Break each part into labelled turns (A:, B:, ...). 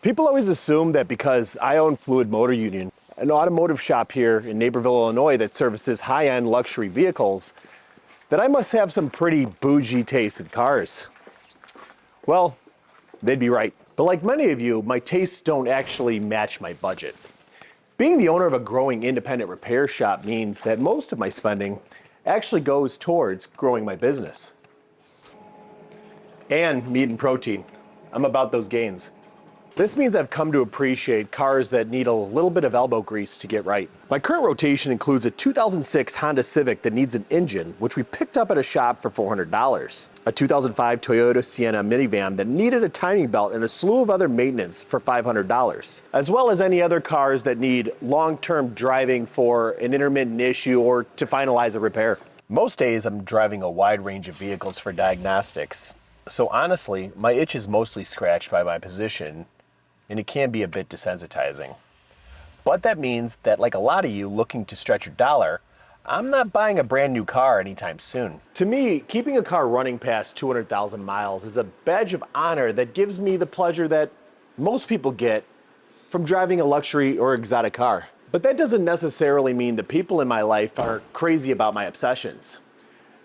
A: People always assume that because I own Fluid MotorUnion, an automotive shop here in Naperville, Illinois that services high-end luxury vehicles, that I must have some pretty bougie taste in cars. Well, they'd be right. But like many of you, my tastes don't actually match my budget. Being the owner of a growing independent repair shop means that most of my spending actually goes towards growing my business. And meat and protein. I'm about those gains. This means I've come to appreciate cars that need a little bit of elbow grease to get right. My current rotation includes a 2006 Honda Civic that needs an engine, which we picked up at a shop for $400. A 2005 Toyota Sienna minivan that needed a timing belt and a slew of other maintenance for $500. As well as any other cars that need long-term driving for an intermittent issue or to finalize a repair. Most days I'm driving a wide range of vehicles for diagnostics. So honestly, my itch is mostly scratched by my position, and it can be a bit desensitizing. But that means that, like a lot of you looking to stretch your dollar, I'm not buying a brand new car anytime soon. To me, keeping a car running past 200,000 miles is a badge of honor that gives me the pleasure that most people get from driving a luxury or exotic car. But that doesn't necessarily mean the people in my life are crazy about my obsessions.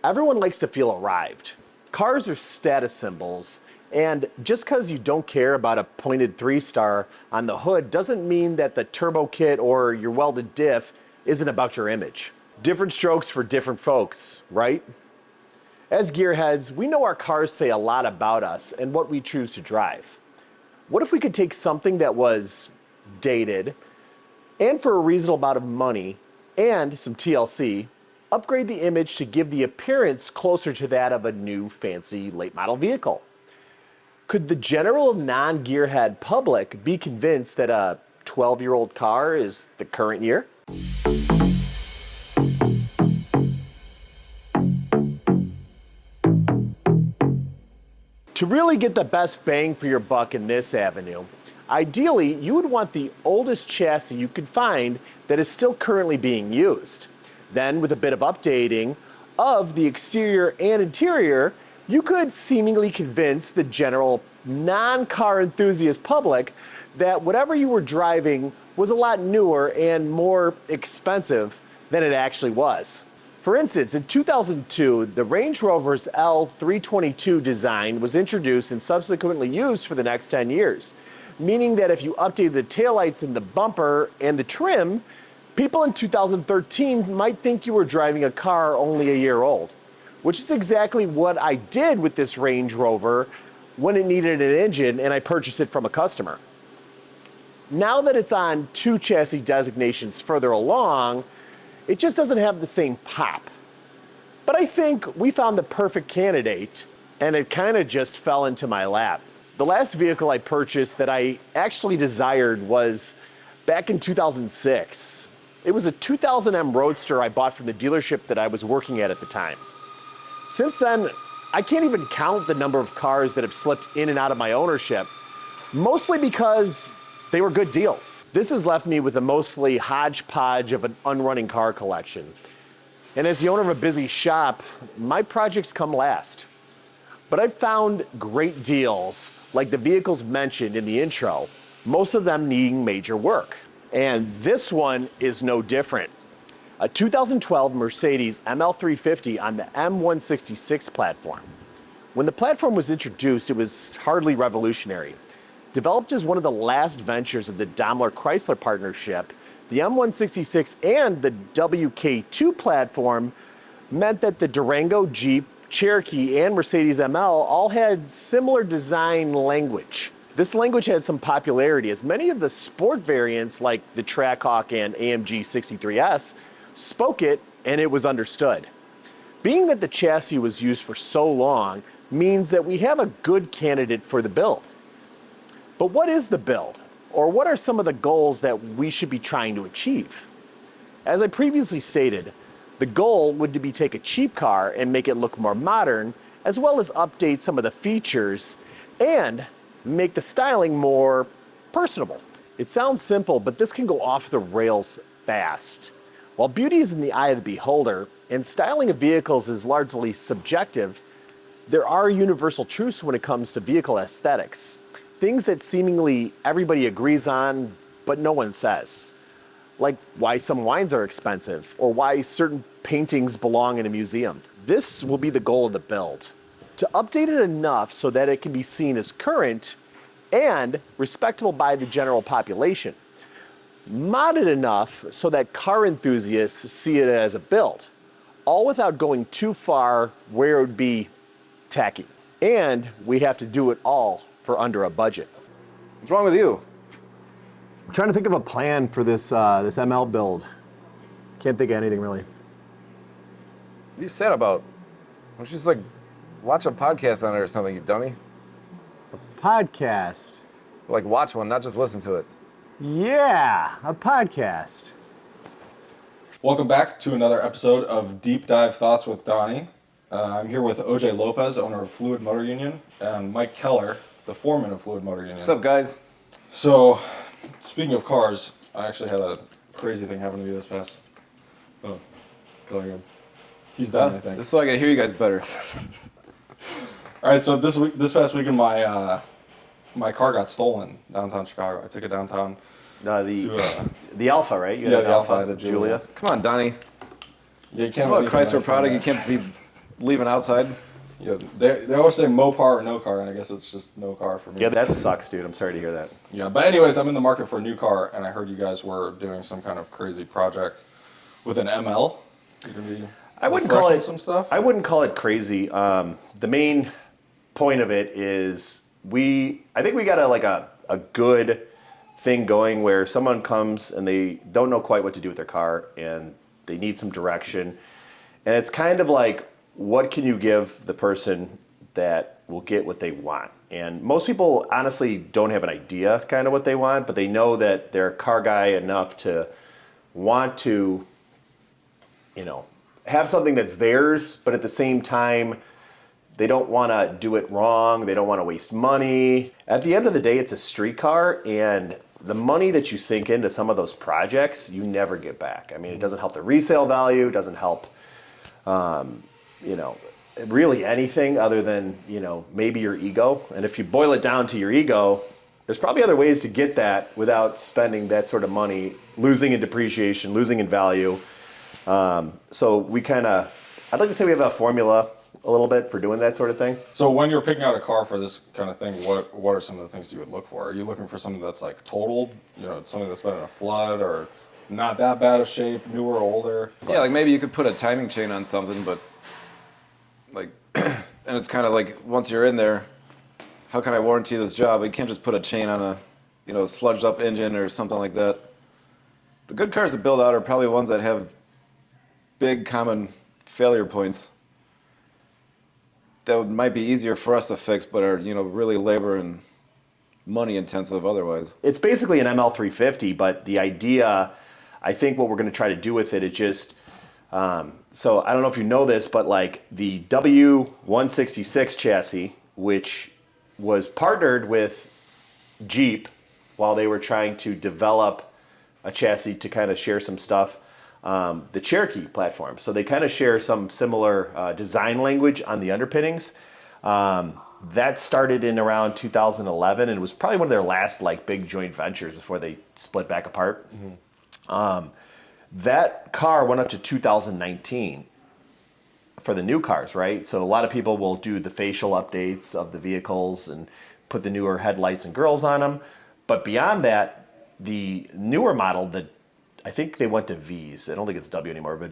A: Everyone likes to feel arrived. Cars are status symbols, and just because you don't care about a pointed 3-star on the hood doesn't mean that the turbo kit or your welded diff isn't about your image. Different strokes for different folks, right? As gearheads, we know our cars say a lot about us and what we choose to drive. What if we could take something that was dated and for a reasonable amount of money and some TLC, upgrade the image to give the appearance closer to that of a new fancy late model vehicle? Could the general non-gearhead public be convinced that a 12-year-old car is the current year? To really get the best bang for your buck in this avenue, ideally you would want the oldest chassis you could find that is still currently being used. Then, with a bit of updating of the exterior and interior, you could seemingly convince the general non-car enthusiast public that whatever you were driving was a lot newer and more expensive than it actually was. For instance, in 2002, the Range Rover's L322 design was introduced and subsequently used for the next 10 years, meaning that if you updated the taillights and the bumper and the trim, people in 2013 might think you were driving a car only a year old, which is exactly what I did with this Range Rover when it needed an engine and I purchased it from a customer. Now that it's on 2 chassis designations further along, it just doesn't have the same pop. But I think we found the perfect candidate, and it kind of just fell into my lap. The last vehicle I purchased that I actually desired was back in 2006. It was a 2000M Roadster I bought from the dealership that I was working at the time. Since then, I can't even count the number of cars that have slipped in and out of my ownership, mostly because they were good deals. This has left me with a mostly hodgepodge of an unrunning car collection. And as the owner of a busy shop, my projects come last. But I've found great deals, like the vehicles mentioned in the intro, most of them needing major work. And this one is no different. A 2012 Mercedes ML350 on the M166 platform. When the platform was introduced, it was hardly revolutionary. Developed as one of the last ventures of the Daimler-Chrysler partnership, the M166 and the WK2 platform meant that the Durango, Jeep, Cherokee, and Mercedes ML all had similar design language. This language had some popularity as many of the sport variants like the Trackhawk and AMG 63S spoke it and it was understood. Being that the chassis was used for so long means that we have a good candidate for the build. But what is the build? Or what are some of the goals that we should be trying to achieve? As I previously stated, the goal would be to take a cheap car and make it look more modern, as well as update some of the features and make the styling more personable. It sounds simple, but this can go off the rails fast. While beauty is in the eye of the beholder, and styling of vehicles is largely subjective, there are universal truths when it comes to vehicle aesthetics. things that seemingly everybody agrees on, but no one says. Like why some wines are expensive or why certain paintings belong in a museum. This will be the goal of the build, to update it enough so that it can be seen as current and respectable by the general population. Modded enough so that car enthusiasts see it as a build, all without going too far where it would be tacky. And we have to do it all for under a budget.
B: What's wrong with you?
A: I'm trying to think of a plan for this ML build. Can't think of anything really.
B: What are you sad about? Why don't you just watch a podcast on it or something, you dummy?
A: Podcast.
B: Watch one, not just listen to it.
A: Yeah, a podcast.
C: Welcome back to another episode of Deep Dive Thoughts with Donnie. I'm here with OJ Lopez, owner of Fluid MotorUnion, and Mike Keller, the foreman of Fluid MotorUnion.
B: What's up, guys?
C: So, speaking of cars, I actually had a crazy thing happen to me this past. Oh, Keller again. He's done, I think.
B: Just so I can hear you guys better.
C: All right, so this past weekend, my car got stolen downtown Chicago. I took it downtown.
D: The Alpha, right? You
C: Yeah,
D: had
C: the Alpha, the
D: Julia.
B: Come on, Donnie.
C: Yeah, you can't.
B: What
C: leave
B: about Chrysler
C: nice
B: product?
C: like
B: You
C: that.
B: can't be leaving outside.
C: Yeah, they always say Mopar or no car, and I guess it's just no car for me.
D: Yeah, that sucks, dude. I'm sorry to hear that.
C: Yeah, but anyways, I'm in the market for a new car, and I heard you guys were doing some kind of crazy project with an ML. You're gonna be
D: I wouldn't call
C: refreshing
D: it
C: some stuff.
D: I wouldn't call it crazy. The main point of it is I think we got a good thing going where someone comes and they don't know quite what to do with their car and they need some direction. And it's kind of like, what can you give the person that will get what they want? And most people honestly don't have an idea kind of what they want, but they know that they're a car guy enough to want to, have something that's theirs, but at the same time, they don't want to do it wrong. They don't want to waste money. At the end of the day, it's a street car, and the money that you sink into some of those projects, you never get back. I mean, it doesn't help the resale value. It doesn't help, really anything other than, maybe your ego. And if you boil it down to your ego, there's probably other ways to get that without spending that sort of money, losing in depreciation, losing in value. So I'd like to say we have a formula a little bit for doing that sort of thing.
C: So when you're picking out a car for this kind of thing, what are some of the things you would look for? Are you looking for something that's totaled, something that's been in a flood or not that bad of shape, newer, older?
B: Yeah, maybe you could put a timing chain on something, but and it's kind of once you're in there, how can I warranty this job? You can't just put a chain on a, sludged up engine or something like that. The good cars that build out are probably ones that have big common failure points that might be easier for us to fix, but are really labor and money intensive otherwise.
D: It's basically an ML350, but the idea, I think what we're going to try to do with it is just, so I don't know if you know this, but the W166 chassis, which was partnered with Jeep while they were trying to develop a chassis to kind of share some stuff, the Cherokee platform. So they kind of share some similar design language on the underpinnings. That started in around 2011 and it was probably one of their last big joint ventures before they split back apart. Mm-hmm. That car went up to 2019 for the new cars, right? So a lot of people will do the facial updates of the vehicles and put the newer headlights and grills on them. But beyond that, the newer model, I think they went to V's. I don't think it's W anymore, but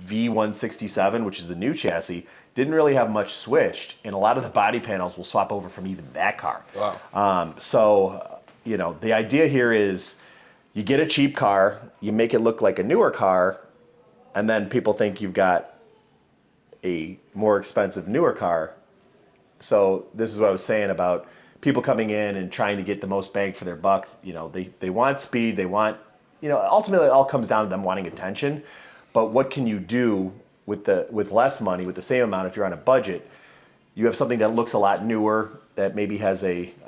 D: V167, which is the new chassis, didn't really have much switched, and a lot of the body panels will swap over from even that car.
C: Wow.
D: The idea here is you get a cheap car, you make it look like a newer car, and then people think you've got a more expensive, newer car. So this is what I was saying about people coming in and trying to get the most bang for their buck. They want speed, they want, ultimately it all comes down to them wanting attention. But what can you do with less money, with the same amount if you're on a budget? You have something that looks a lot newer, that maybe has an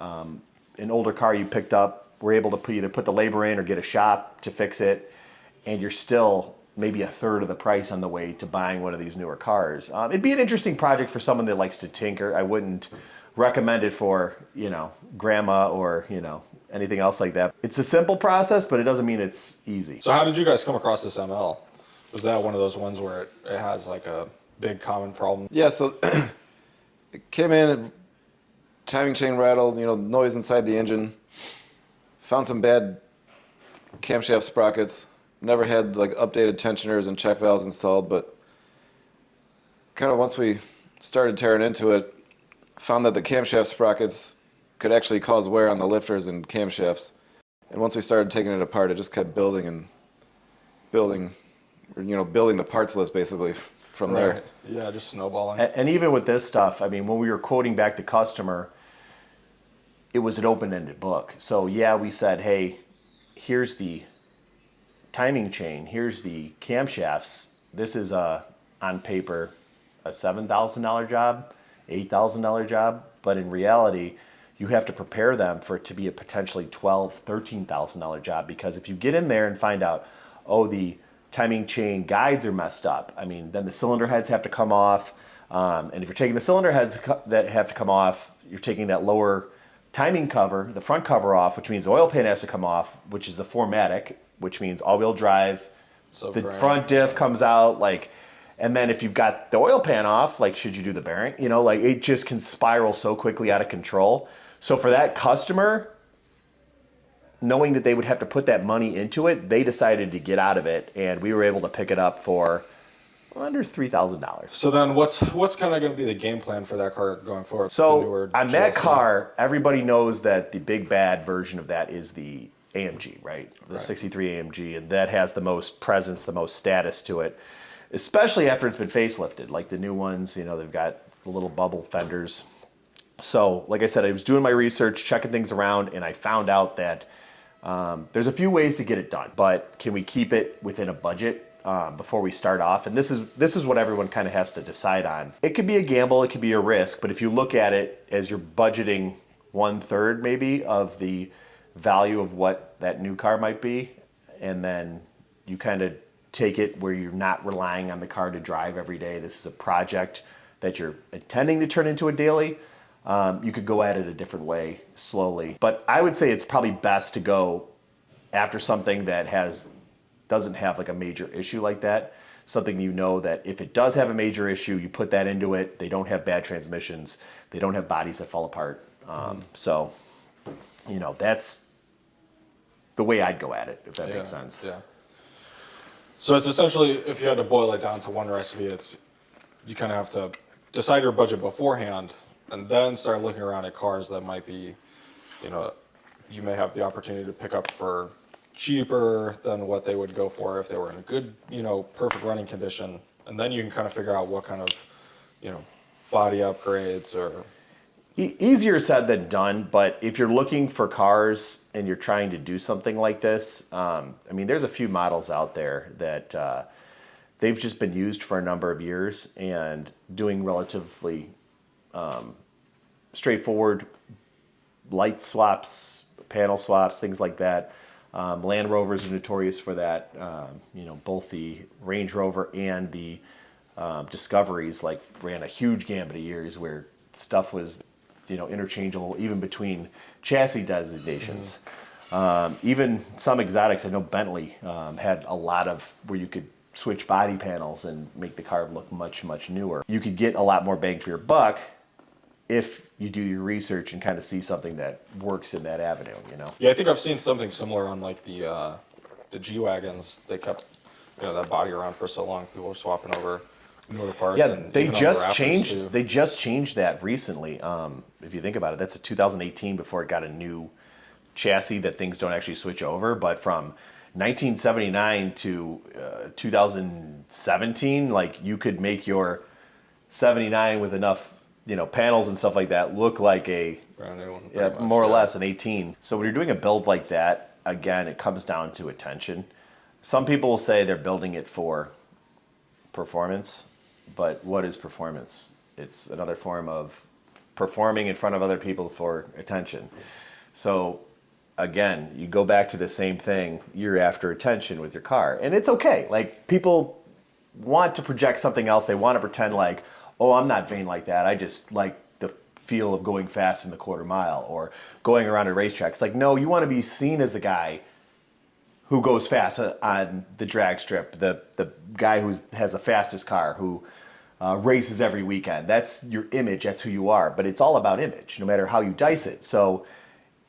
D: older car you picked up, we're able to either put the labor in or get a shop to fix it, and you're still maybe a third of the price on the way to buying one of these newer cars. It'd be an interesting project for someone that likes to tinker. I wouldn't recommend it for, grandma or, anything else like that. It's a simple process, but it doesn't mean it's easy.
C: So how did you guys come across this ML? Was that one of those ones where it has like a big common problem?
B: Yeah, so it came in, timing chain rattled, noise inside the engine. Found some bad camshaft sprockets. Never had like updated tensioners and check valves installed, but kind of once we started tearing into it, found that the camshaft sprockets could actually cause wear on the lifters and camshafts. And once we started taking it apart, it just kept building and building, building the parts list basically from there.
C: Yeah, just snowballing.
D: And even with this stuff, I mean, when we were quoting back the customer, it was an open-ended book. So yeah, we said, hey, here's the timing chain, here's the camshafts. This is on paper a $7,000 job, $8,000 job, but in reality, you have to prepare them for it to be a potentially $12,000, $13,000 job, because if you get in there and find out, oh, the timing chain guides are messed up, I mean, then the cylinder heads have to come off, and if you're taking the cylinder heads that have to come off, you're taking that lower timing cover, the front cover off, which means the oil pan has to come off, which is the 4MATIC, which means all-wheel drive, the front diff comes out, and then if you've got the oil pan off, should you do the bearing? It just can spiral so quickly out of control. So for that customer, knowing that they would have to put that money into it, they decided to get out of it, and we were able to pick it up for under $3,000.
C: So then what's kind of going to be the game plan for that car going forward?
D: So on that car, everybody knows that the big bad version of that is the AMG, right? The 63 AMG, and that has the most presence, the most status to it, especially after it's been facelifted. Like the new ones, they've got the little bubble fenders. So, like I said, I was doing my research, checking things around, and I found out that there's a few ways to get it done, but can we keep it within a budget before we start off? And this is what everyone kind of has to decide on. It could be a gamble, it could be a risk, but if you look at it as you're budgeting 1/3 maybe of the value of what that new car might be, and then you kind of take it where you're not relying on the car to drive every day. This is a project that you're intending to turn into a daily. You could go at it a different way, slowly. But I would say it's probably best to go after something that doesn't have a major issue like that. Something that if it does have a major issue, you put that into it. They don't have bad transmissions. They don't have bodies that fall apart. So, that's the way I'd go at it, if that makes sense.
C: Yeah. So it's essentially, if you had to boil it down to one recipe, you kind of have to decide your budget beforehand and then start looking around at cars that might be, you may have the opportunity to pick up for cheaper than what they would go for if they were in a good, perfect running condition. And then you can kind of figure out what kind of, body upgrades or...
D: Easier said than done, but if you're looking for cars and you're trying to do something like this, there's a few models out there that they've just been used for a number of years and doing relatively straightforward light swaps, panel swaps, things like that. Land Rovers are notorious for that. Both the Range Rover and the Discoveries ran a huge gambit of years where stuff was interchangeable even between chassis designations. Even some exotics, I know Bentley had a lot of where you could switch body panels and make the car look much, much newer. You could get a lot more bang for your buck if you do your research and kind of see something that works in that avenue,
C: Yeah, I think I've seen something similar on the G-Wagons. They kept that body around for so long. People were swapping over newer parts.
D: Yeah,
C: and
D: they
C: even on the
D: just
C: Raptors,
D: changed.
C: too.
D: They just changed that recently. If you think about it, that's a 2018 before it got a new chassis that things don't actually switch over. But from 1979 to 2017, you could make your 79 with enough, panels and stuff like that look like a
C: Brand new one,
D: yeah,
C: pretty much,
D: more or less an 18. So when you're doing a build like that, again, it comes down to attention. Some people will say they're building it for performance. But what is performance? It's another form of performing in front of other people for attention. So again, you go back to the same thing. You're after attention with your car. And it's okay. People want to project something else. They want to pretend oh, I'm not vain like that. I just like the feel of going fast in the quarter mile or going around a racetrack. It's like, no, you want to be seen as the guy who goes fast on the drag strip, the guy who has the fastest car, who races every weekend. That's your image, that's who you are. But it's all about image, no matter how you dice it. So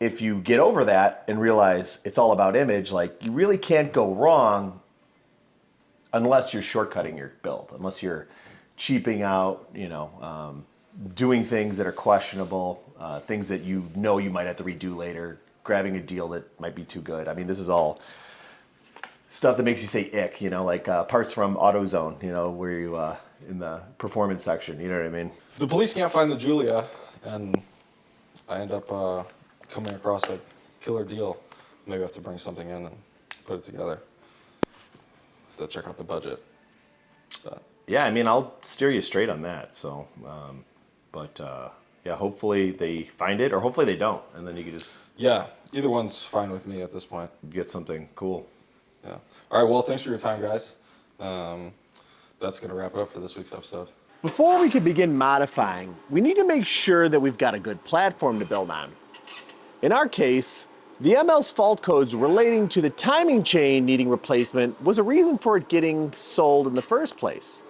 D: if you get over that and realize it's all about image, like, you really can't go wrong unless you're shortcutting your build, unless you're cheaping out, doing things that are questionable, things that you might have to redo later, grabbing a deal that might be too good. I mean, this is all stuff that makes you say ick, like parts from AutoZone, where you, in the performance section, you know what I mean?
C: If the police can't find the Julia and I end up coming across a killer deal, maybe I have to bring something in and put it together. Have to check out the budget. But
D: Yeah, I mean, I'll steer you straight on that. So, yeah, hopefully they find it, or hopefully they don't, and then you can just
C: yeah, either one's fine with me at this point.
D: get something cool.
C: Yeah. All right, well, thanks for your time, guys. That's going to wrap it up for this week's episode.
A: Before we can begin modifying, we need to make sure that we've got a good platform to build on. In our case, the ML's fault codes relating to the timing chain needing replacement was a reason for it getting sold in the first place,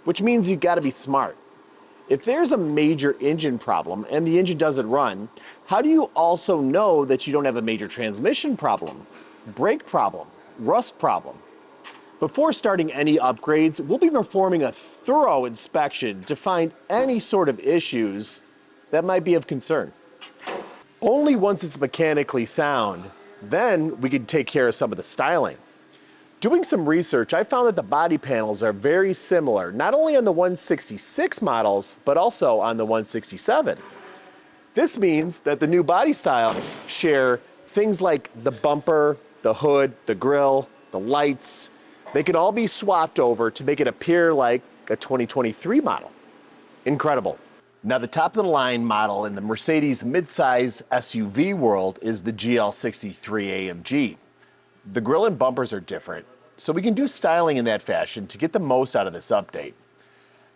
A: which means you've got to be smart. If there's a major engine problem and the engine doesn't run, how do you also know that you don't have a major transmission problem, brake problem, rust problem? Before starting any upgrades, we'll be performing a thorough inspection to find any sort of issues that might be of concern. Only once it's mechanically sound, then we can take care of some of the styling. Doing some research, I found that the body panels are very similar, not only on the 166 models, but also on the 167. This means that the new body styles share things like the bumper, the hood, the grille, the lights. They can all be swapped over to make it appear like a 2023 model. Incredible. Now, the top of the line model in the Mercedes midsize SUV world is the GL63 AMG. The grille and bumpers are different, so we can do styling in that fashion to get the most out of this update.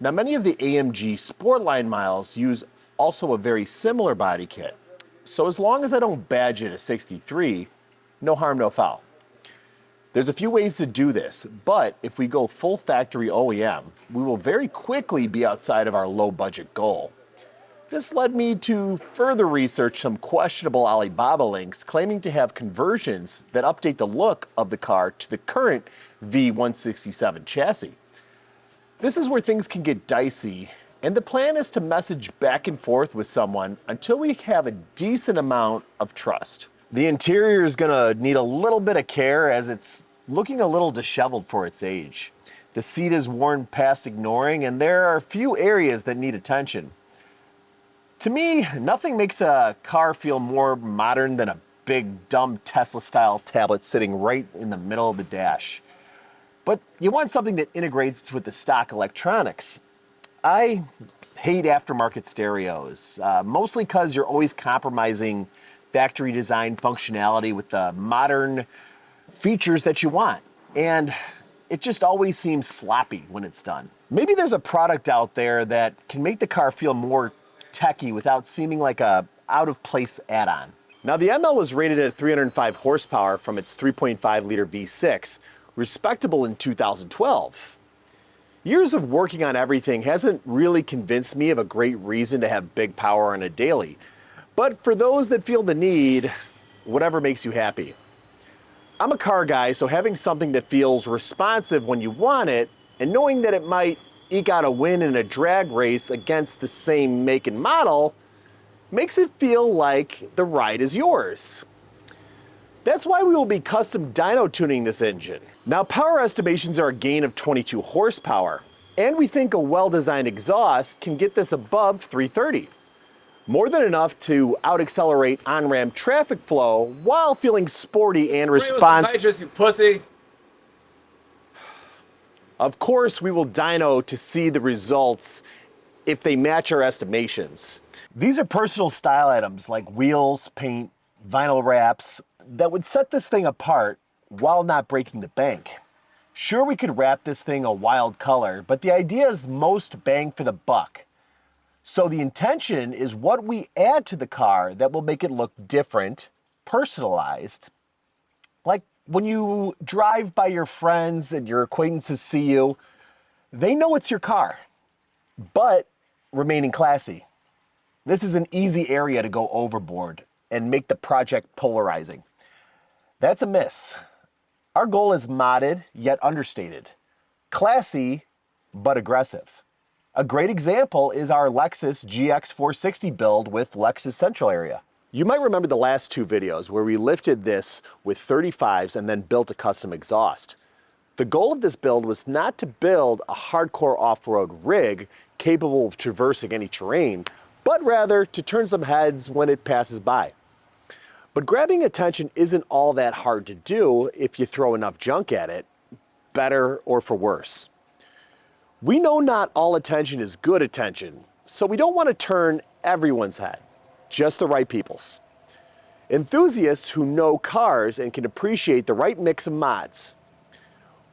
A: Now, many of the AMG Sportline models use also a very similar body kit, so as long as I don't badge it a 63, no harm, no foul. There's a few ways to do this, but if we go full factory OEM, we will very quickly be outside of our low budget goal. This led me to further research some questionable Alibaba links claiming to have conversions that update the look of the car to the current V167 chassis. This is where things can get dicey, and the plan is to message back and forth with someone until we have a decent amount of trust. The interior is gonna need a little bit of care as it's looking a little disheveled for its age. The seat is worn past ignoring, and there are a few areas that need attention. To me, nothing makes a car feel more modern than a big, dumb Tesla-style tablet sitting right in the middle of the dash. But you want something that integrates with the stock electronics. I hate aftermarket stereos, mostly because you're always compromising factory design functionality with the modern features that you want. And it just always seems sloppy when it's done. Maybe there's a product out there that can make the car feel more techy without seeming like a out-of-place add-on. Now, the ML was rated at 305 horsepower from its 3.5 liter V6, respectable in 2012. Years of working on everything hasn't really convinced me of a great reason to have big power on a daily. But for those that feel the need, whatever makes you happy. I'm a car guy, so having something that feels responsive when you want it, and knowing that it might eke out a win in a drag race against the same make and model, makes it feel like the ride is yours. That's why we will be custom dyno tuning this engine. Now, power estimations are a gain of 22 horsepower, and we think a well-designed exhaust can get this above 330. More than enough to out-accelerate on-ramp traffic flow while feeling sporty and responsive.
B: Nitrous, you pussy.
A: Of course, we will dyno to see the results if they match our estimations. These are personal style items like wheels, paint, vinyl wraps that would set this thing apart while not breaking the bank. Sure, we could wrap this thing a wild color, but the idea is most bang for the buck. So the intention is what we add to the car that will make it look different, personalized. Like when you drive by your friends and your acquaintances see you, they know it's your car, but remaining classy. This is an easy area to go overboard and make the project polarizing. That's a miss. Our goal is modded yet understated, classy but aggressive. A great example is our Lexus GX 460 build with Lexus Central Area. You might remember the last two videos where we lifted this with 35s and then built a custom exhaust. The goal of this build was not to build a hardcore off-road rig capable of traversing any terrain, but rather to turn some heads when it passes by. But grabbing attention isn't all that hard to do if you throw enough junk at it, better or for worse. We know not all attention is good attention, so we don't want to turn everyone's head, just the right people's. Enthusiasts who know cars and can appreciate the right mix of mods.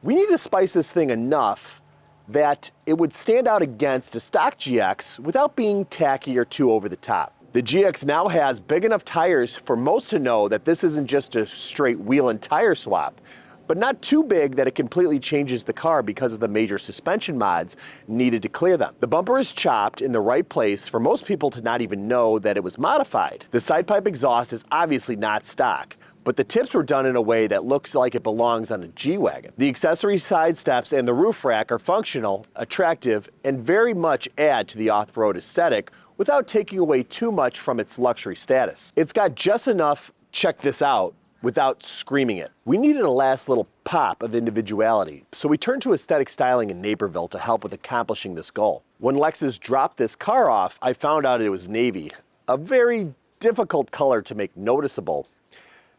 A: We need to spice this thing enough that it would stand out against a stock GX without being tacky or too over the top. The GX now has big enough tires for most to know that this isn't just a straight wheel and tire swap, but not too big that it completely changes the car because of the major suspension mods needed to clear them. The bumper is chopped in the right place for most people to not even know that it was modified. The side pipe exhaust is obviously not stock, but the tips were done in a way that looks like it belongs on a G-Wagon. The accessory side steps and the roof rack are functional, attractive, and very much add to the off-road aesthetic without taking away too much from its luxury status. It's got just enough, check this out, without screaming it. We needed a last little pop of individuality, so we turned to aesthetic styling in Naperville to help with accomplishing this goal. When Lexus dropped this car off, I found out it was navy, a very difficult color to make noticeable.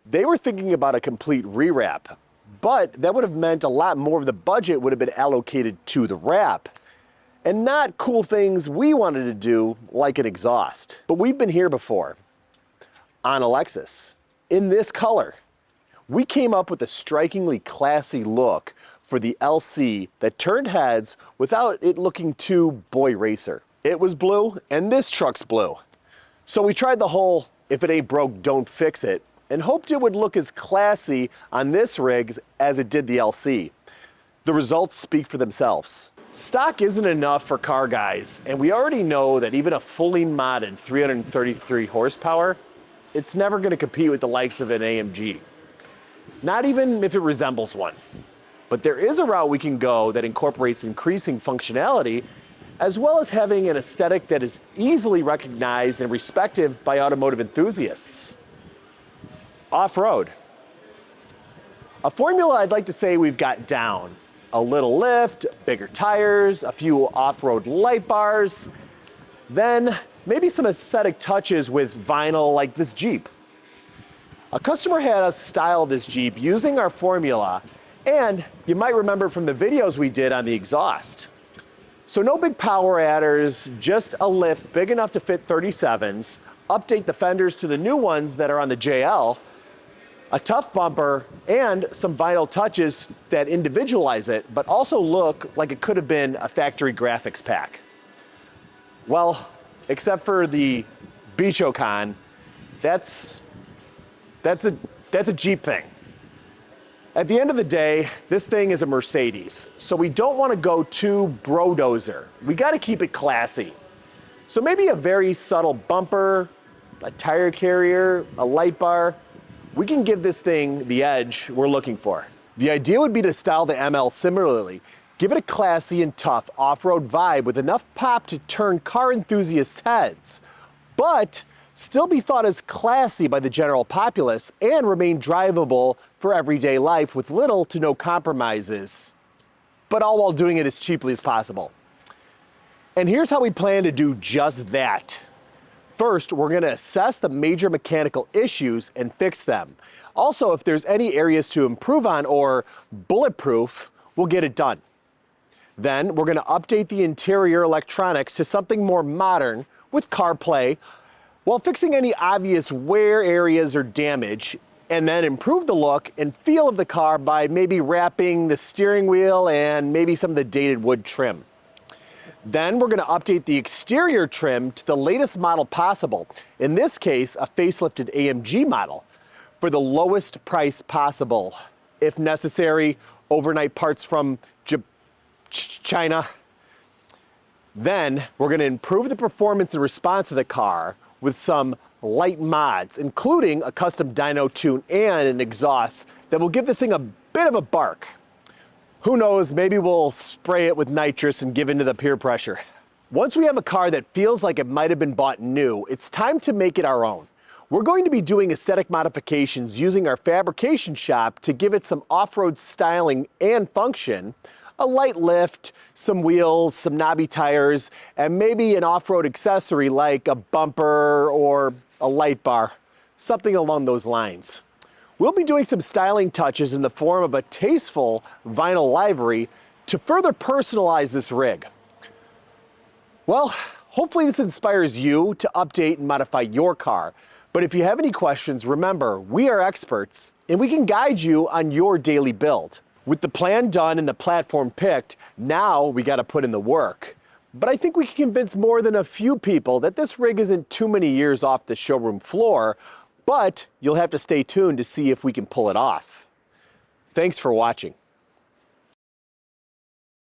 A: They were thinking about a complete rewrap, but that would have meant a lot more of the budget would have been allocated to the wrap, and not cool things we wanted to do like an exhaust. But we've been here before, on a Lexus. In this color, we came up with a strikingly classy look for the LC that turned heads without it looking too boy racer. It was blue, and this truck's blue. So we tried the whole, if it ain't broke, don't fix it, and hoped it would look as classy on this rig as it did the LC. The results speak for themselves. Stock isn't enough for car guys, and we already know that even a fully modded 333 horsepower, it's never going to compete with the likes of an AMG. Not even if it resembles one. But there is a route we can go that incorporates increasing functionality, as well as having an aesthetic that is easily recognized and respected by automotive enthusiasts. Off-road. A formula I'd like to say we've got down. A little lift, bigger tires, a few off-road light bars, then maybe some aesthetic touches with vinyl like this Jeep. A customer had us style this Jeep using our formula, and you might remember from the videos we did on the exhaust. So no big power adders, just a lift big enough to fit 37s, update the fenders to the new ones that are on the JL, a tough bumper, and some vinyl touches that individualize it, but also look like it could have been a factory graphics pack. Well, except for the Beachocon, that's a Jeep thing. At the end of the day, this thing is a Mercedes, so we don't want to go too brodozer. We got to keep it classy. So maybe a very subtle bumper, a tire carrier, a light bar. We can give this thing the edge we're looking for. The idea would be to style the ML similarly. Give it a classy and tough off-road vibe with enough pop to turn car enthusiasts' heads, but still be thought as classy by the general populace and remain drivable for everyday life with little to no compromises, but all while doing it as cheaply as possible. And here's how we plan to do just that. First, we're going to assess the major mechanical issues and fix them. Also, if there's any areas to improve on or bulletproof, we'll get it done. Then we're going to update the interior electronics to something more modern with CarPlay, while fixing any obvious wear areas or damage, and then improve the look and feel of the car by maybe wrapping the steering wheel and maybe some of the dated wood trim. Then we're going to update the exterior trim to the latest model possible. In this case, a facelifted AMG model for the lowest price possible. If necessary, overnight parts from China. Then we're going to improve the performance and response of the car with some light mods, including a custom dyno tune and an exhaust that will give this thing a bit of a bark. Who knows, maybe we'll spray it with nitrous and give in to the peer pressure. Once we have a car that feels like it might have been bought new, it's time to make it our own. We're going to be doing aesthetic modifications using our fabrication shop to give it some off-road styling and function, a light lift, some wheels, some knobby tires, and maybe an off-road accessory like a bumper or a light bar, something along those lines. We'll be doing some styling touches in the form of a tasteful vinyl livery to further personalize this rig. Well, hopefully this inspires you to update and modify your car. But if you have any questions, remember, we are experts and we can guide you on your daily build. With the plan done and the platform picked, now we got to put in the work. But I think we can convince more than a few people that this rig isn't too many years off the showroom floor, but you'll have to stay tuned to see if we can pull it off. Thanks for watching.